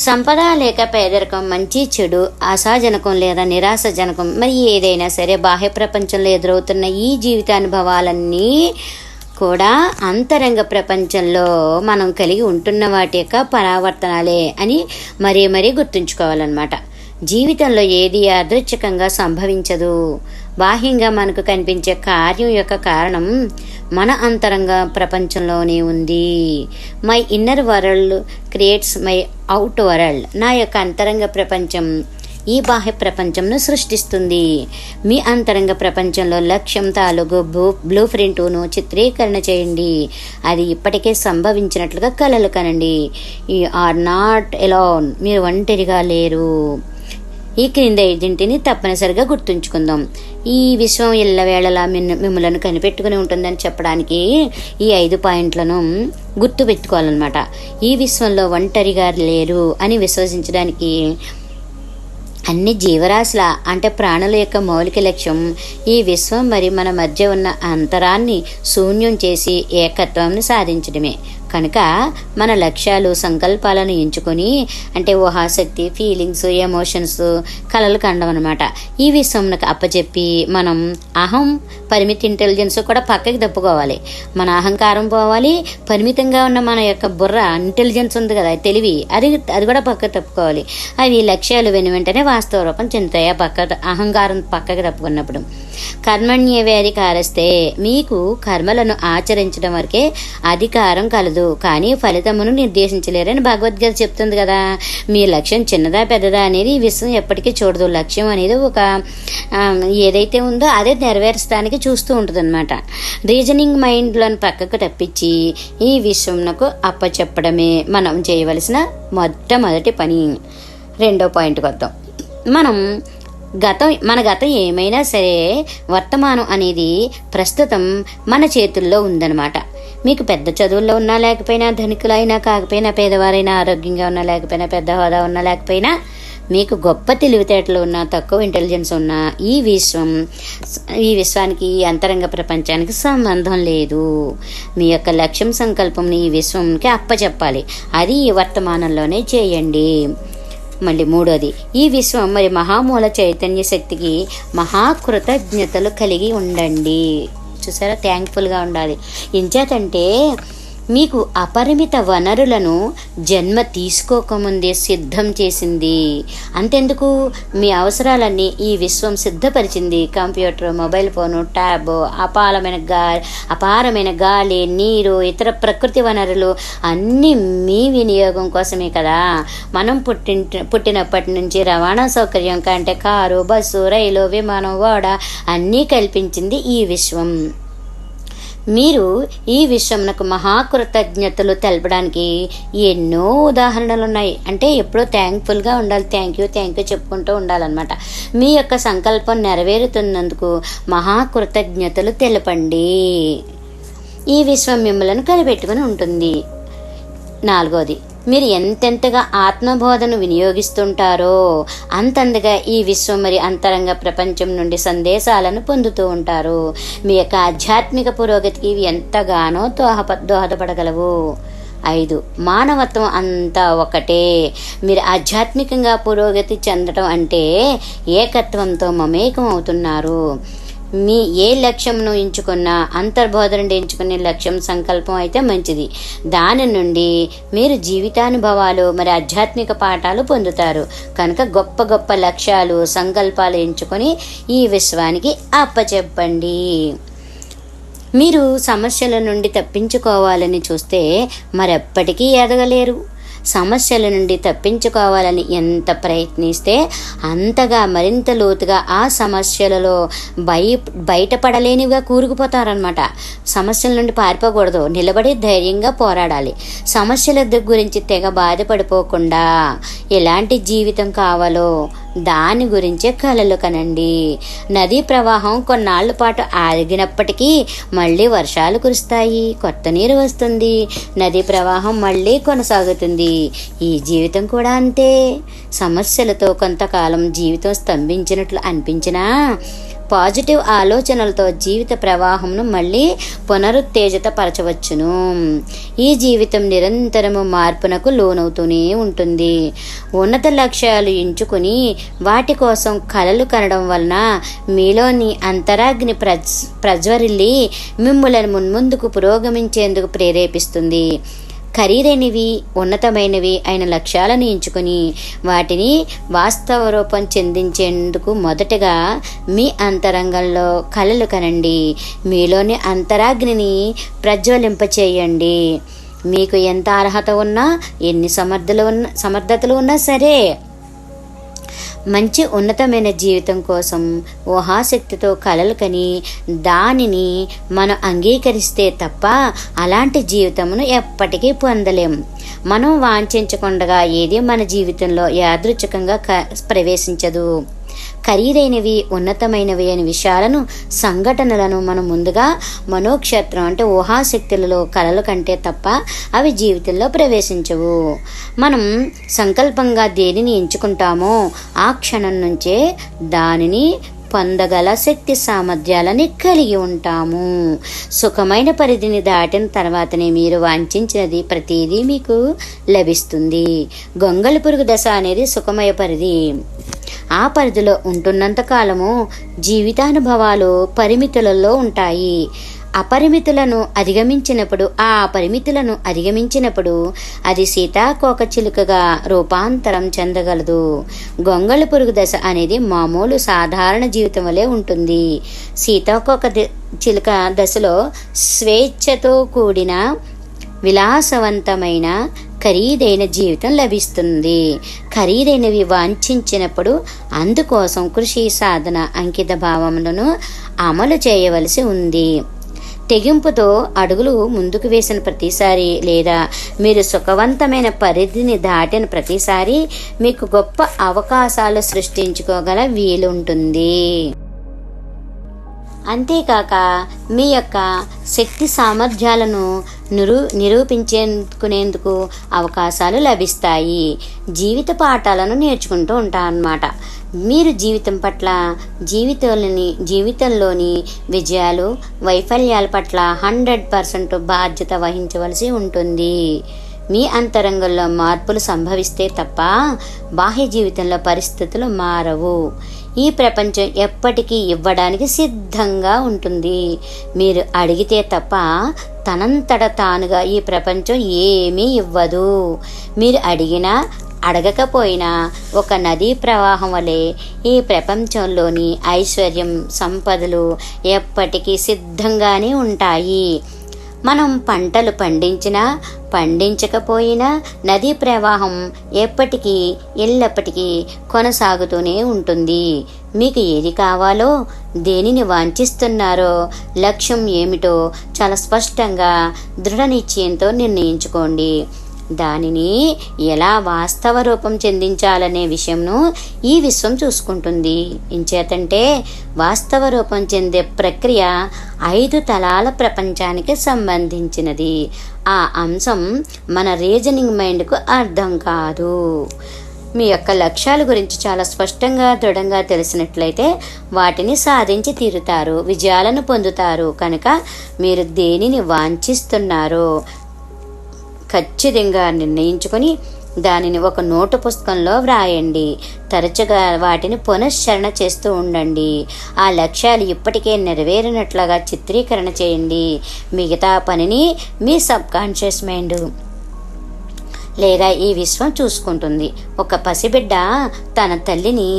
సంపద లేక పేదరికం, మంచి చెడు, ఆశాజనకం లేదా నిరాశజనకం, మరి ఏదైనా సరే బాహ్య ప్రపంచంలో ఎదురవుతున్న ఈ జీవితానుభవాలన్నీ కూడా అంతరంగ ప్రపంచంలో మనం కలిగి ఉంటున్న వాటి యొక్క పరావర్తనాలే అని మరీ గుర్తుంచుకోవాలన్నమాట. జీవితంలో ఏది యాదృచ్ఛికంగా సంభవించదు. బాహ్యంగా మనకు కనిపించే కార్యం యొక్క కారణం మన అంతరంగ ప్రపంచంలోనే ఉంది. My inner world creates my out world. నా యొక్క అంతరంగ ప్రపంచం ఈ బాహ్య ప్రపంచంను సృష్టిస్తుంది. మీ అంతరంగ ప్రపంచంలో లక్ష్యం తాలూకు బ్లూ ప్రింట్ను చిత్రీకరణ చేయండి. అది ఇప్పటికే సంభవించినట్లుగా కలలు కనండి. You are not alone. మీరు ఒంటరిగా లేరు. ఈ క్రింద ఐదింటిని తప్పనిసరిగా గుర్తుంచుకుందాం. ఈ విశ్వం ఎల్లవేళలా మిమ్మలను కనిపెట్టుకుని ఉంటుందని చెప్పడానికి ఈ 5 పాయింట్లను గుర్తు పెట్టుకోవాలన్నమాట. ఈ విశ్వంలో ఒంటరిగా లేరు అని విశ్వసించడానికి అన్ని జీవరాశుల అంటే ప్రాణుల యొక్క మౌలిక లక్ష్యం ఈ విశ్వం మరి మన మధ్య ఉన్న అంతరాన్ని శూన్యం చేసి ఏకత్వాన్ని సాధించడమే. కనుక మన లక్ష్యాలు, సంకల్పాలను ఎంచుకొని అంటే ఊహాశక్తి, ఫీలింగ్స్, ఎమోషన్స్, కలలు కండం అనమాట ఈ విశ్వంకి అప్పచెప్పి మనం అహం, పరిమితి, ఇంటెలిజెన్స్ కూడా పక్కకి తప్పుకోవాలి. మన అహంకారం పోవాలి. పరిమితంగా ఉన్న మన యొక్క బుర్ర ఇంటెలిజెన్స్ ఉంది కదా, తెలివి, అది కూడా పక్కకి తప్పుకోవాలి. అవి లక్ష్యాలు వెంటనే వాస్తవ రూపం చెందుతాయి. అహంకారం పక్కకి తప్పుకున్నప్పుడు కర్మణ్య వ్యాధికారస్తే మీకు కర్మలను ఆచరించడం వరకే అధికారం కలదు, కానీ ఫలితమును నిర్దేశించలేరని భగవద్గీత చెప్తుంది కదా. మీ లక్ష్యం చిన్నదా పెద్దదా అనేది ఈ విశ్వం ఎప్పటికీ చూడదు. లక్ష్యం అనేది ఒక ఏదైతే ఉందో అదే నెరవేర్చడానికి చూస్తూ ఉంటుంది అనమాట. రీజనింగ్ మైండ్లను పక్కకు తప్పించి ఈ విశ్వంకు అప్పచెప్పడమే మనం చేయవలసిన మొట్టమొదటి పని. 2వ పాయింట్కి వద్దాం. మన గతం ఏమైనా సరే వర్తమానం అనేది ప్రస్తుతం మన చేతుల్లో ఉందన్నమాట. మీకు పెద్ద చదువుల్లో ఉన్నా లేకపోయినా, ధనికులైనా కాకపోయినా, పేదవారైనా, ఆరోగ్యంగా ఉన్నా లేకపోయినా, పెద్ద హోదా ఉన్నా లేకపోయినా, మీకు గొప్ప తెలివితేటలు ఉన్నా, తక్కువ ఇంటెలిజెన్స్ ఉన్నా, ఈ విశ్వానికి, ఈ అంతరంగ ప్రపంచానికి సంబంధం లేదు. మీ యొక్క లక్ష్యం, సంకల్పంని ఈ విశ్వంకి అప్పచెప్పాలి. అది ఈ వర్తమానంలోనే చేయండి. మళ్ళీ 3వది, ఈ విశ్వం మరి మహామూల చైతన్య శక్తికి మహాకృతజ్ఞతలు కలిగి ఉండండి. చూసారా, థ్యాంక్ఫుల్గా ఉండాలి. ఎంచేతంటే మీకు అపరిమిత వనరులను జన్మ తీసుకోకముందే సిద్ధం చేసింది. అంతెందుకు, మీ అవసరాలన్నీ ఈ విశ్వం సిద్ధపరిచింది. కంప్యూటర్, మొబైల్ ఫోను, ట్యాబ్, అపారమైన గాలి, నీరు, ఇతర ప్రకృతి వనరులు అన్నీ మీ వినియోగం కోసమే కదా. మనం పుట్టినప్పటి నుంచి రవాణా సౌకర్యం కంటే కారు, బస్సు, రైలు, విమానం, ఓడ అన్నీ కల్పించింది ఈ విశ్వం. మీరు ఈ విశ్వమునకు మహాకృతజ్ఞతలు తెలపడానికి ఎన్నో ఉదాహరణలు ఉన్నాయి. అంటే ఎప్పుడూ థ్యాంక్ఫుల్గా ఉండాలి, థ్యాంక్ యూ చెప్పుకుంటూ ఉండాలన్నమాట. మీ యొక్క సంకల్పం నెరవేరుతున్నందుకు మహాకృతజ్ఞతలు తెలపండి. ఈ విశ్వం మిమ్మలను కనిపెట్టుకుని ఉంటుంది. 4వది, మీరు ఎంతెంతగా ఆత్మబోధను వినియోగిస్తుంటారో అంతంతగా ఈ విశ్వం మరి అంతరంగ ప్రపంచం నుండి సందేశాలను పొందుతూ ఉంటారు. మీ యొక్క ఆధ్యాత్మిక పురోగతికి ఇవి ఎంతగానో దోహదపడగలవు. 5, మానవత్వం అంతా ఒకటే. మీరు ఆధ్యాత్మికంగా పురోగతి చెందడం అంటే ఏకత్వంతో మమేకం అవుతున్నారు. మీ ఏ లక్ష్యంను ఎంచుకున్నా అంతర్బోధన ఎంచుకునే లక్ష్యం సంకల్పం అయితే మంచిది. దాని నుండి మీరు జీవితానుభవాలు మరి ఆధ్యాత్మిక పాఠాలు పొందుతారు. కనుక గొప్ప గొప్ప లక్ష్యాలు సంకల్పాలు ఎంచుకొని ఈ విశ్వానికి అప్పచెప్పండి. మీరు సమస్యల నుండి తప్పించుకోవాలని చూస్తే మరెప్పటికీ ఎదగలేరు. సమస్యల నుండి తప్పించుకోవాలని ఎంత ప్రయత్నిస్తే అంతగా మరింత లోతుగా ఆ సమస్యలలో బయటపడలేనివిగా కూరుకుపోతారనమాట. సమస్యల నుండి పారిపోకూడదు, నిలబడి ధైర్యంగా పోరాడాలి. సమస్యల గురించి తెగ బాధపడిపోకుండా ఎలాంటి జీవితం కావాలో దాని గురించే కలలు కనండి. నదీ ప్రవాహం కొన్నాళ్ల పాటు ఆగినప్పటికీ మళ్ళీ వర్షాలు కురుస్తాయి, కొత్త నీరు వస్తుంది, నదీ ప్రవాహం మళ్ళీ కొనసాగుతుంది. ఈ జీవితం కూడా అంతే. సమస్యలతో కొంతకాలం జీవితం స్తంభించినట్లు అనిపించినా పాజిటివ్ ఆలోచనలతో జీవిత ప్రవాహంను మళ్ళీ పునరుత్తేజిత పరచవచ్చును. ఈ జీవితం నిరంతరము మార్పునకు లోనవుతూనే ఉంటుంది. ఉన్నత లక్ష్యాలు ఎంచుకుని వాటి కోసం కలలు కనడం వలన మీలోని అంతరాగ్ని ప్రజ్వరిల్లి మిమ్ములను మున్ముందుకు పురోగమించేందుకు ప్రేరేపిస్తుంది. ఖరీదైనవి ఉన్నతమైనవి అయిన లక్ష్యాలను ఎంచుకొని వాటిని వాస్తవ రూపం చెందించేందుకు మొదటగా మీ అంతరంగంలో కలలు కనండి. మీలోని అంతరాగ్నిని ప్రజ్వలింపచేయండి. మీకు ఎంత అర్హత ఉన్నా ఎన్ని సమర్థతలు ఉన్నా సరే మంచి ఉన్నతమైన జీవితం కోసం ఊహాశక్తితో కలలు కని దానిని మనం అంగీకరిస్తే తప్ప అలాంటి జీవితమును ఎప్పటికీ పొందలేం. మనం వాంఛించకుండా ఏది మన జీవితంలో యాదృచ్ఛికంగా ప్రవేశించదు. ఖరీదైనవి ఉన్నతమైనవి అనే విషయాలను సంఘటనలను మనం ముందుగా మనోక్షేత్రం అంటే ఊహాశక్తులలో కలలు కంటే తప్ప అవి జీవితంలో ప్రవేశించవు. మనం సంకల్పంగా దేనిని ఎంచుకుంటామో ఆ క్షణం నుంచే దానిని పొందగల శక్తి సామర్థ్యాలని కలిగి ఉంటాము. సుఖమైన పరిధిని దాటిన తర్వాతనే మీరు వాంఛించినది ప్రతిదీ మీకు లభిస్తుంది. గొంగళి పురుగు దశ అనేది సుఖమయ పరిధి. ఆ పరిధిలో ఉంటున్నంత కాలము జీవితానుభవాలు పరిమితులలో ఉంటాయి. పరిమితులను అధిగమించినప్పుడు అది సీతాకోక చిలుకగా రూపాంతరం చెందగలదు. గొంగళి పురుగు దశ అనేది మామూలు సాధారణ జీవితం వలె ఉంటుంది. సీతాకోక చిలుక దశలో స్వేచ్ఛతో కూడిన విలాసవంతమైన ఖరీదైన జీవితం లభిస్తుంది. ఖరీదైనవి వాంఛించినప్పుడు అందుకోసం కృషి, సాధన, అంకిత భావములను అమలు చేయవలసి ఉంది. తెగింపుతో అడుగులు ముందుకు వేసిన ప్రతిసారి లేదా మీరు సుఖవంతమైన పరిధిని దాటిన ప్రతిసారి మీకు గొప్ప అవకాశాలు సృష్టించుకోగల వీలుంటుంది. అంతేకాక మీ యొక్క శక్తి సామర్థ్యాలను నిరూపించుకునేందుకు అవకాశాలు లభిస్తాయి. జీవిత పాఠాలను నేర్చుకుంటూ ఉంటారన్నమాట. మీరు జీవితం పట్ల జీవితంలోని విజయాలు వైఫల్యాల పట్ల 100% బాధ్యత వహించవలసి ఉంటుంది. మీ అంతరంగంలో మార్పులు సంభవిస్తే తప్ప బాహ్య జీవితంలో పరిస్థితులు మారవు. ఈ ప్రపంచం ఎప్పటికీ ఇవ్వడానికి సిద్ధంగా ఉంటుంది. మీరు అడిగితే తప్ప తనంతట తానుగా ఈ ప్రపంచం ఏమీ ఇవ్వదు. మీరు అడిగినా అడగకపోయినా ఒక నదీ ప్రవాహం వలె ఈ ప్రపంచంలోని ఐశ్వర్యం, సంపదలు ఎప్పటికీ సిద్ధంగానే ఉంటాయి. మనం పంటలు పండించినా పండించకపోయినా నదీ ప్రవాహం ఎప్పటికీ ఎల్లప్పటికీ కొనసాగుతూనే ఉంటుంది. మీకు ఏది కావాలో, దేనిని వాంఛిస్తున్నారో, లక్ష్యం ఏమిటో చాలా స్పష్టంగా దృఢ నిశ్చయంతో నిర్ణయించుకోండి. దానిని ఎలా వాస్తవ రూపం చెందించాలనే విషయంను ఈ విశ్వం చూసుకుంటుంది. ఇంచేతంటే వాస్తవ రూపం చెందే ప్రక్రియ 5 తలాల ప్రపంచానికి సంబంధించినది. ఆ అంశం మన రీజనింగ్ మైండ్కు అర్థం కాదు. మీ యొక్క లక్ష్యాల గురించి చాలా స్పష్టంగా దృఢంగా తెలిసినట్లయితే వాటిని సాధించి తీరుతారు, విజయాలను పొందుతారు. కనుక మీరు దేనిని వాంఛిస్తున్నారో ఖచ్చితంగా నిర్ణయించుకొని దానిని ఒక నోటు పుస్తకంలో వ్రాయండి. తరచుగా వాటిని పునశ్చరణ చేస్తూ ఉండండి. ఆ లక్ష్యాలు ఇప్పటికే నెరవేరినట్లుగా చిత్రీకరణ చేయండి. మిగతా పనిని మీ సబ్కాన్షియస్ మైండ్ లేదా ఈ విశ్వం చూసుకుంటుంది. ఒక పసిబిడ్డ తన తల్లిని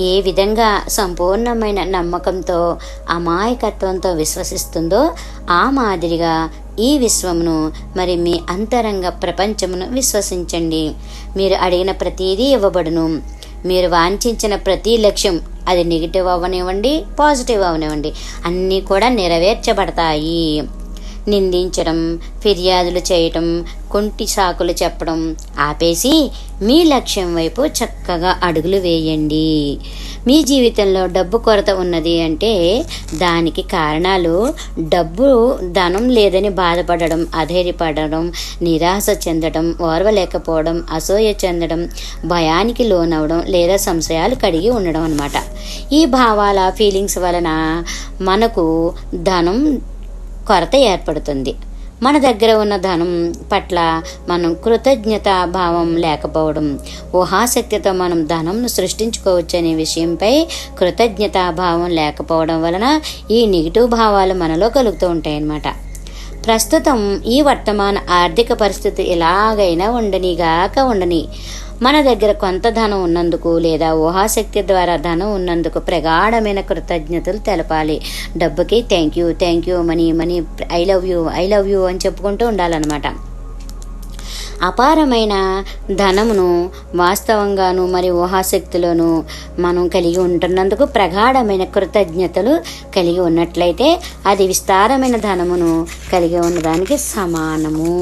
ఏ విధంగా సంపూర్ణమైన నమ్మకంతో అమాయకత్వంతో విశ్వసిస్తుందో ఆ మాదిరిగా ఈ విశ్వమును మరి మీ అంతరంగ ప్రపంచమును విశ్వసించండి. మీరు అడిగిన ప్రతిదీ ఇవ్వబడును. మీరు వాంఛించిన ప్రతి లక్ష్యం, అది నెగిటివ్ అవనివ్వండి, పాజిటివ్ అవనివ్వండి, అన్నీ కూడా నెరవేర్చబడతాయి. నిందించడం, ఫిర్యాదులు చేయటం, కొంటి సాకులు చెప్పడం ఆపేసి మీ లక్ష్యం వైపు చక్కగా అడుగులు వేయండి. మీ జీవితంలో డబ్బు కొరత ఉన్నది అంటే దానికి కారణాలు డబ్బు, ధనం లేదని బాధపడడం, అధైర్యపడడం, నిరాశ చెందడం, ఓర్వలేకపోవడం, అసూయ చెందడం, భయానికి లోనవడం లేదా సంశయాలు కడిగి ఉండడం అన్నమాట. ఈ భావాల ఫీలింగ్స్ వలన మనకు ధనం కొరత ఏర్పడుతుంది. మన దగ్గర ఉన్న ధనం పట్ల మనం కృతజ్ఞత భావం లేకపోవడం, ఊహాశక్తితో మనం ధనంను సృష్టించుకోవచ్చు అనే విషయంపై కృతజ్ఞతాభావం లేకపోవడం వలన ఈ నెగిటివ్ భావాలు మనలో కలుగుతూ ఉంటాయి అన్నమాట. ప్రస్తుతం ఈ వర్తమాన ఆర్థిక పరిస్థితి ఎలాగైనా ఉండని మన దగ్గర కొంత ధనం ఉన్నందుకు లేదా ఊహాశక్తి ద్వారా ధనం ఉన్నందుకు ప్రగాఢమైన కృతజ్ఞతలు తెలపాలి. డబ్బుకి thank you money I love you అని చెప్పుకుంటూ ఉండాలన్నమాట. అపారమైన ధనమును వాస్తవంగాను మరి ఊహాశక్తిలోను మనం కలిగి ఉంటున్నందుకు ప్రగాఢమైన కృతజ్ఞతలు కలిగి ఉన్నట్లయితే అది విస్తారమైన ధనమును కలిగి ఉండడానికి సమానము.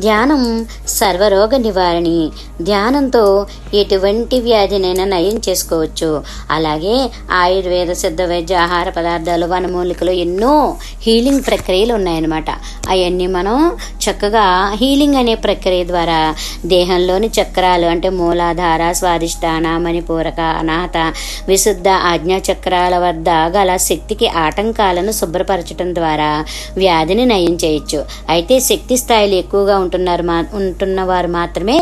ధ్యానం సర్వరోగ నివారణి. ధ్యానంతో ఎటువంటి వ్యాధినైనా నయం చేసుకోవచ్చు. అలాగే ఆయుర్వేద, సిద్ధ వైద్య, ఆహార పదార్థాలు, వనమూలికలు ఎన్నో హీలింగ్ ప్రక్రియలు ఉన్నాయన్నమాట. అవన్నీ మనం చక్కగా హీలింగ్ అనే ప్రక్రియ ద్వారా దేహంలోని చక్రాలు అంటే మూలాధార, స్వాదిష్టాన, మణిపూరక, అనాహత, విశుద్ధ ఆజ్ఞా చక్రాల వద్ద గల శక్తికి ఆటంకాలను శుభ్రపరచడం ద్వారా వ్యాధిని నయం చేయొచ్చు. అయితే శక్తి స్థాయిలు ఎక్కువగా ఉంటున్నవారు మాత్రమే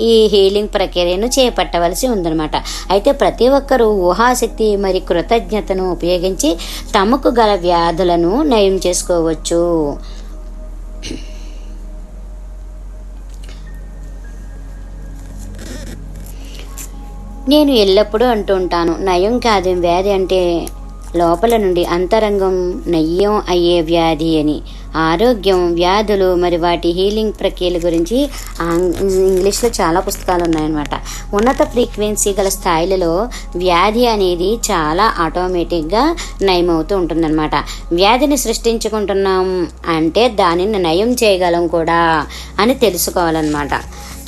ఈ హీలింగ్ ప్రక్రియను చేపట్టవలసి ఉందన్నమాట. అయితే ప్రతి ఒక్కరూ ఊహాశక్తి మరి కృతజ్ఞతను ఉపయోగించి తమకు గల వ్యాధులను నయం చేసుకోవచ్చు. నేను ఎల్లప్పుడూ అంటూ ఉంటాను, నయం కాదు వ్యాధి అంటే లోపల నుండి అంతరంగం నయ్యం అయ్యే వ్యాధి అని. ఆరోగ్యం, వ్యాధులు మరి వాటి హీలింగ్ ప్రక్రియల గురించి ఇంగ్లీష్లో చాలా పుస్తకాలు ఉన్నాయన్నమాట. ఉన్నత ఫ్రీక్వెన్సీ గల స్థాయిలలో వ్యాధి అనేది చాలా ఆటోమేటిక్గా నయమవుతూ ఉంటుందన్నమాట. వ్యాధిని సృష్టించుకుంటున్నాం అంటే దానిని నయం చేయగలం కూడా అని తెలుసుకోవాలన్నమాట.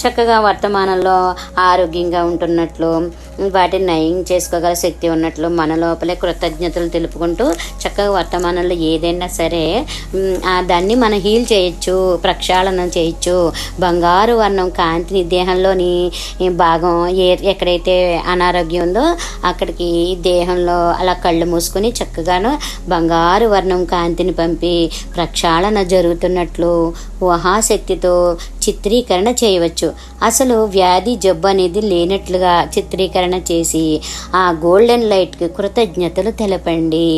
చక్కగా వర్తమానంలో ఆరోగ్యంగా ఉంటున్నట్లు, వాటిని నయం చేసుకోగల శక్తి ఉన్నట్లు మన లోపలే కృతజ్ఞతలు తెలుపుకుంటూ చక్కగా వర్తమానంలో ఏదైనా సరే దాన్ని మనం హీల్ చేయొచ్చు, ప్రక్షాళన చేయొచ్చు. బంగారు వర్ణం కాంతిని దేహంలోని భాగం ఎక్కడైతే అనారోగ్యం ఉందో అక్కడికి దేహంలో అలా కళ్ళు మూసుకొని చక్కగాను బంగారు వర్ణం కాంతిని పంపి ప్రక్షాళన జరుగుతున్నట్లు ఊహాశక్తితో చిత్రీకరణ చేయవచ్చు. అసలు వ్యాధి జబ్బు అనేది లేనట్లుగా చిత్రీకరణ చేసి ఆ గోల్డెన్ లైట్కి కృతజ్ఞతలు తెలపండి.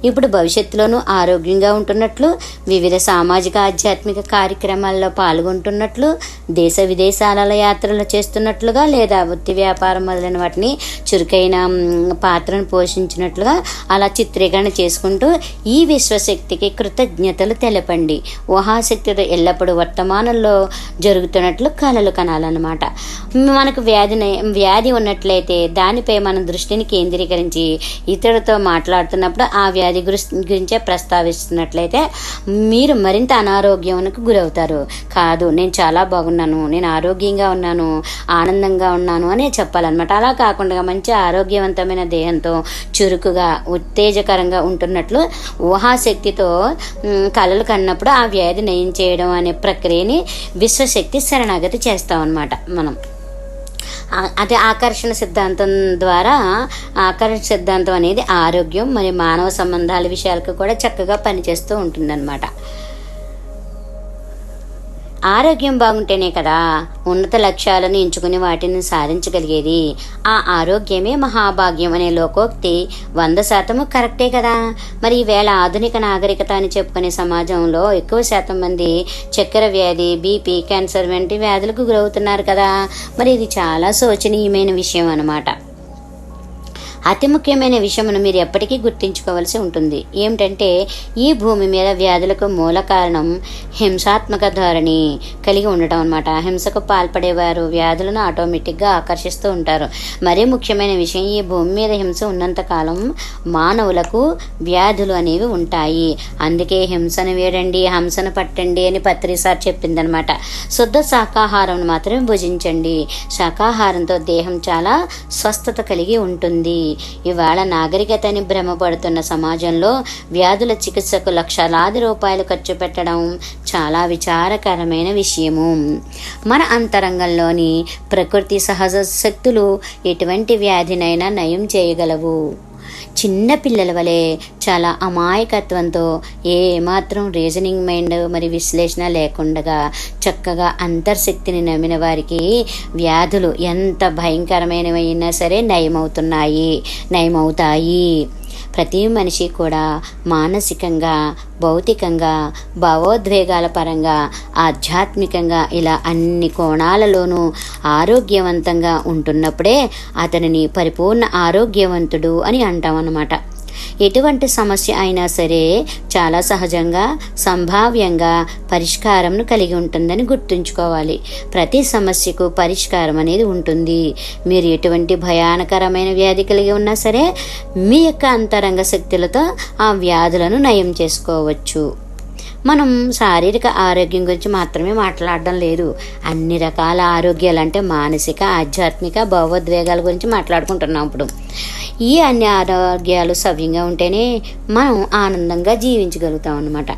ఇప్పుడు భవిష్యత్తులోనూ ఆరోగ్యంగా ఉంటున్నట్లు, వివిధ సామాజిక ఆధ్యాత్మిక కార్యక్రమాల్లో పాల్గొంటున్నట్లు, దేశ విదేశాల యాత్రలు చేస్తున్నట్లుగా లేదా వృత్తి వ్యాపారం మొదలైన వాటిని చురుకైన పాత్రను పోషించినట్లుగా అలా చిత్రీకరణ చేసుకుంటూ ఈ విశ్వశక్తికి కృతజ్ఞతలు తెలపండి. ఊహాశక్తితో ఎల్లప్పుడూ వర్తమానంలో జరుగుతున్నట్లు కలలు కనాలన్నమాట. మనకు వ్యాధి ఉన్నట్లయితే దానిపై మన దృష్టిని కేంద్రీకరించి ఇతరులతో మాట్లాడుతున్నప్పుడు ఆ వ్యాధి గురించే ప్రస్తావిస్తున్నట్లయితే మీరు మరింత అనారోగ్యానికి గురవుతారు. కాదు, నేను చాలా బాగున్నాను, నేను ఆరోగ్యంగా ఉన్నాను, ఆనందంగా ఉన్నాను అనే చెప్పాలన్నమాట. అలా కాకుండా మంచి ఆరోగ్యవంతమైన దేహంతో చురుకుగా ఉత్తేజకరంగా ఉంటున్నట్లు ఊహాశక్తితో కలలు కన్నప్పుడు ఆ వ్యాధి నయం చేయడం అనే ప్రక్రియని విశ్వశక్తి శరణాగతి చేస్తాం అన్నమాట మనం. అదే ఆకర్షణ సిద్ధాంతం ద్వారా, ఆకర్షణ సిద్ధాంతం అనేది ఆరోగ్యం మరియు మానవ సంబంధాల విషయాలకు కూడా చక్కగా పనిచేస్తూ ఉంటుందన్నమాట. ఆరోగ్యం బాగుంటేనే కదా ఉన్నత లక్ష్యాలను ఎంచుకుని వాటిని సాధించగలిగేది. ఆ ఆరోగ్యమే మహాభాగ్యం అనే లోకోక్తి 100% కరెక్టే కదా. మరి ఈవేళ ఆధునిక నాగరికత అని చెప్పుకునే సమాజంలో ఎక్కువ శాతం మంది చక్కెర వ్యాధి, బీపీ, క్యాన్సర్ వంటి వ్యాధులకు గురవుతున్నారు కదా. మరి ఇది చాలా శోచనీయమైన విషయం అన్నమాట. అతి ముఖ్యమైన విషయమును మీరు ఎప్పటికీ గుర్తించుకోవాల్సి ఉంటుంది. ఏమిటంటే ఈ భూమి మీద వ్యాధులకు మూల కారణం హింసాత్మక ధోరణి కలిగి ఉండటం అన్నమాట. హింసకు పాల్పడేవారు వ్యాధులను ఆటోమేటిక్గా ఆకర్షిస్తూ ఉంటారు. మరీ ముఖ్యమైన విషయం, ఈ భూమి మీద హింస ఉన్నంతకాలం మానవులకు వ్యాధులు అనేవి ఉంటాయి. అందుకే హింసను వేడండి, హంసను పట్టండి అని పత్రిసార్ చెప్పిందనమాట. శుద్ధ శాకాహారం మాత్రమే భుజించండి. శాకాహారంతో దేహం చాలా స్వస్థత కలిగి ఉంటుంది. ఇవాళ నాగరికతని భ్రమపడుతున్న సమాజంలో వ్యాధుల చికిత్సకు లక్షలాది రూపాయలు ఖర్చు పెట్టడం చాలా విచారకరమైన విషయము. మన అంతరంగంలోని ప్రకృతి సహజ శక్తులు ఎటువంటి వ్యాధినైనా నయం చేయగలవు. చిన్న పిల్లల వలె చాలా అమాయకత్వంతో ఏమాత్రం రీజనింగ్ మైండ్ మరి విశ్లేషణ లేకుండా చక్కగా అంతర్శక్తిని నమ్మిన వారికి వ్యాధులు ఎంత భయంకరమైనవైనా సరే నయమవుతాయి. ప్రతి మనిషి కూడా మానసికంగా, భౌతికంగా, భావోద్వేగాల పరంగా, ఆధ్యాత్మికంగా ఇలా అన్ని కోణాలలోనూ ఆరోగ్యవంతంగా ఉంటున్నప్పుడే అతనిని పరిపూర్ణ ఆరోగ్యవంతుడు అని అంటాం అన్నమాట. ఎటువంటి సమస్య అయినా సరే చాలా సహజంగా, సంభావ్యంగా పరిష్కారంను కలిగి ఉంటుందని గుర్తుంచుకోవాలి. ప్రతి సమస్యకు పరిష్కారం అనేది ఉంటుంది. మీరు ఎటువంటి భయానకరమైన వ్యాధి కలిగి ఉన్నా సరే మీ యొక్క అంతరంగ శక్తులతో ఆ వ్యాధులను నయం చేసుకోవచ్చు. మనం శారీరక ఆరోగ్యం గురించి మాత్రమే మాట్లాడడం లేదు. అన్ని రకాల ఆరోగ్యాలు అంటే మానసిక, ఆధ్యాత్మిక, భావోద్వేగాల గురించి మాట్లాడుకుంటున్నాం ఇప్పుడు. ఈ అన్ని ఆరోగ్యాలు సవ్యంగా ఉంటేనే మనం ఆనందంగా జీవించగలుగుతాం అన్నమాట.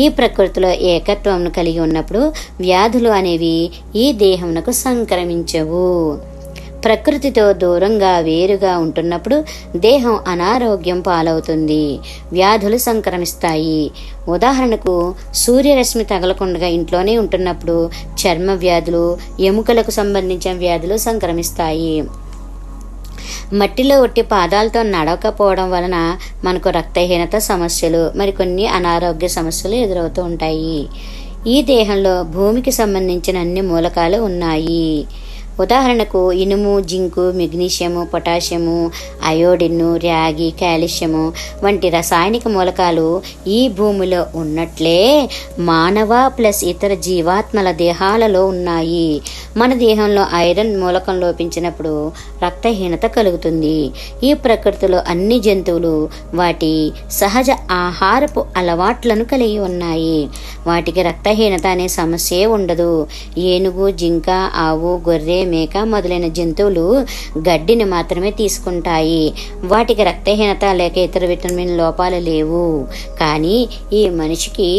ఈ ప్రకృతిలో ఏకత్వం కలిగి ఉన్నప్పుడు వ్యాధులు అనేవి ఈ దేహమునకు సంక్రమించవు. ప్రకృతితో దూరంగా వేరుగా ఉంటున్నప్పుడు దేహం అనారోగ్యం పాలవుతుంది, వ్యాధులు సంక్రమిస్తాయి. ఉదాహరణకు సూర్యరశ్మి తగలకుండా ఇంట్లోనే ఉంటున్నప్పుడు చర్మ వ్యాధులు, ఎముకలకు సంబంధించిన వ్యాధులు సంక్రమిస్తాయి. మట్టిలో ఒట్టి పాదాలతో నడవకపోవడం వలన మనకు రక్తహీనత సమస్యలు, మరికొన్ని అనారోగ్య సమస్యలు ఎదురవుతూ ఉంటాయి. ఈ దేహంలో భూమికి సంబంధించిన అన్ని మూలకాలు ఉన్నాయి. ఉదాహరణకు ఇనుము, జింకు, మెగ్నీషియము, పొటాషియము, అయోడిన్, రాగి, కాల్షియము వంటి రసాయనిక మూలకాలు ఈ భూమిలో ఉన్నట్లే మానవ ప్లస్ ఇతర జీవాత్మల దేహాలలో ఉన్నాయి. మన దేహంలో ఐరన్ మూలకం లోపించినప్పుడు రక్తహీనత కలుగుతుంది. ఈ ప్రకృతిలో అన్ని జంతువులు వాటి సహజ ఆహారపు అలవాట్లను కలిగి ఉన్నాయి. వాటికి రక్తహీనత అనే సమస్యే ఉండదు. ఏనుగు, జింక, ఆవు, గొర్రె, మేక మొదలైన జంతువులు గడ్డిని మాత్రమే తీసుకుంటాయి. వాటికి రక్తహీనత లేక ఇతర విటమిన్ లోపాలు లేవు. కానీ ఈ మనిషికి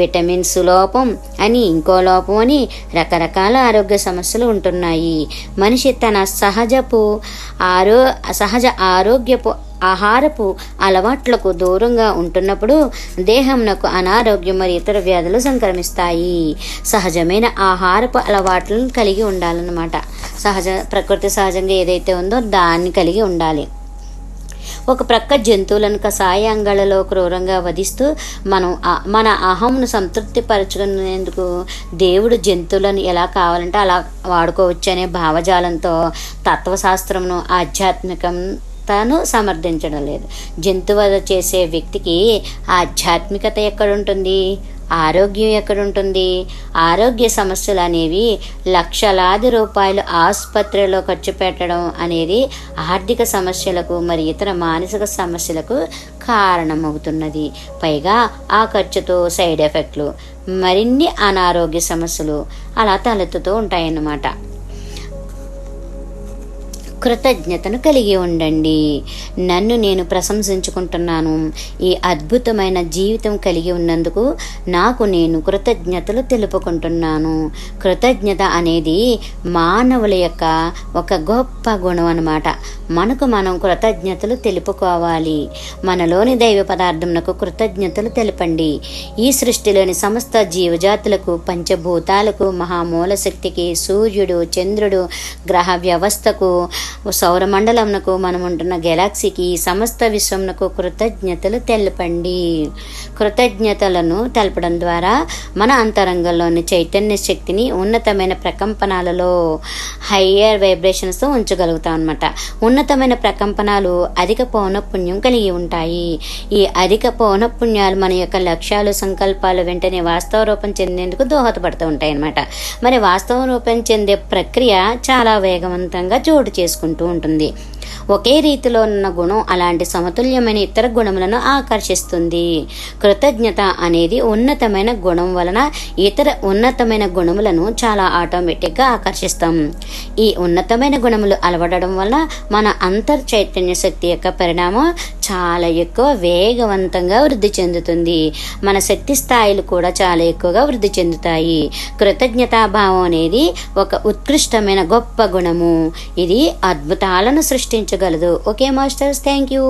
విటమిన్స్ లోపం అని, ఇంకో లోపం అని రకరకాల ఆరోగ్య సమస్యలు ఉంటున్నాయి. మనిషి తన సహజ ఆరోగ్యపు ఆహారపు అలవాట్లకు దూరంగా ఉంటున్నప్పుడు దేహంనకు అనారోగ్యం మరి ఇతర వ్యాధులు సంక్రమిస్తాయి. సహజమైన ఆహారపు అలవాట్లను కలిగి ఉండాలన్నమాట. ప్రకృతి సహజంగా ఏదైతే ఉందో దాన్ని కలిగి ఉండాలి. ఒక ప్రక్క జంతువులను కషాయాంగాలలో క్రూరంగా వధిస్తూ మన అహంను సంతృప్తి పరచుకునేందుకు దేవుడు జంతువులను ఎలా కావాలంటే అలా వాడుకోవచ్చు అనే భావజాలంతో తత్వశాస్త్రంను ఆధ్యాత్మికం తాను సమర్థించడం లేదు. జంతువధ చేసే వ్యక్తికి ఆధ్యాత్మికత ఎక్కడుంటుంది, ఆరోగ్యం ఎక్కడుంటుంది? ఆరోగ్య సమస్యలు అనేవి లక్షలాది రూపాయలు ఆసుపత్రిలో ఖర్చు పెట్టడం అనేది ఆర్థిక సమస్యలకు మరి ఇతర మానసిక సమస్యలకు కారణమవుతున్నది. పైగా ఆ ఖర్చుతో సైడ్ ఎఫెక్ట్లు, మరిన్ని అనారోగ్య సమస్యలు అలా తలెత్తుతూ ఉంటాయన్నమాట. కృతజ్ఞతను కలిగి ఉండండి. నన్ను నేను ప్రశంసించుకుంటున్నాను. ఈ అద్భుతమైన జీవితం కలిగి ఉన్నందుకు నాకు నేను కృతజ్ఞతలు తెలుపుకుంటున్నాను. కృతజ్ఞత అనేది మానవుల యొక్క ఒక గొప్ప గుణం అన్నమాట. మనకు మనం కృతజ్ఞతలు తెలుపుకోవాలి. మనలోని దైవ పదార్థమునకు కృతజ్ఞతలు తెలపండి. ఈ సృష్టిలోని సమస్త జీవజాతులకు, పంచభూతాలకు, మహామూల శక్తికి, సూర్యుడు, చంద్రుడు, గ్రహ వ్యవస్థకు, సౌరమండలంకు, మనం ఉంటున్న గెలాక్సీకి, సమస్త విశ్వంకు కృతజ్ఞతలు తెలపండి. కృతజ్ఞతలను తెలపడం ద్వారా మన అంతరంగంలోని చైతన్య శక్తిని ఉన్నతమైన ప్రకంపనాలలో, హయ్యర్ వైబ్రేషన్స్తో ఉంచగలుగుతాం అన్నమాట. ఉన్నతమైన ప్రకంపనాలు అధిక పౌనఃపుణ్యం కలిగి ఉంటాయి. ఈ అధిక పౌనఃపుణ్యాలు మన యొక్క లక్ష్యాలు, సంకల్పాలు వెంటనే వాస్తవ రూపం చెందేందుకు దోహదపడుతూ ఉంటాయి అన్నమాట. మరి వాస్తవ రూపం చెందే ప్రక్రియ చాలా వేగవంతంగా చోటు చేసుకుంటూ ఉంటుంది. ఒకే రీతిలో ఉన్న గుణం అలాంటి సమతుల్యమైన ఇతర గుణములను ఆకర్షిస్తుంది. కృతజ్ఞత అనేది ఉన్నతమైన గుణం వలన ఇతర ఉన్నతమైన గుణములను చాలా ఆటోమేటిక్గా ఆకర్షిస్తాం. ఈ ఉన్నతమైన గుణములు అలవడడం వలన మన అంతర్ చైతన్య శక్తి యొక్క పరిణామం చాలా ఎక్కువ వేగవంతంగా వృద్ధి చెందుతుంది. మన శక్తి స్థాయిలు కూడా చాలా ఎక్కువగా వృద్ధి చెందుతాయి. కృతజ్ఞతాభావం అనేది ఒక ఉత్కృష్టమైన గొప్ప గుణము. ఇది అద్భుతాలను సృష్టించగలదు. Okay masters, thank you.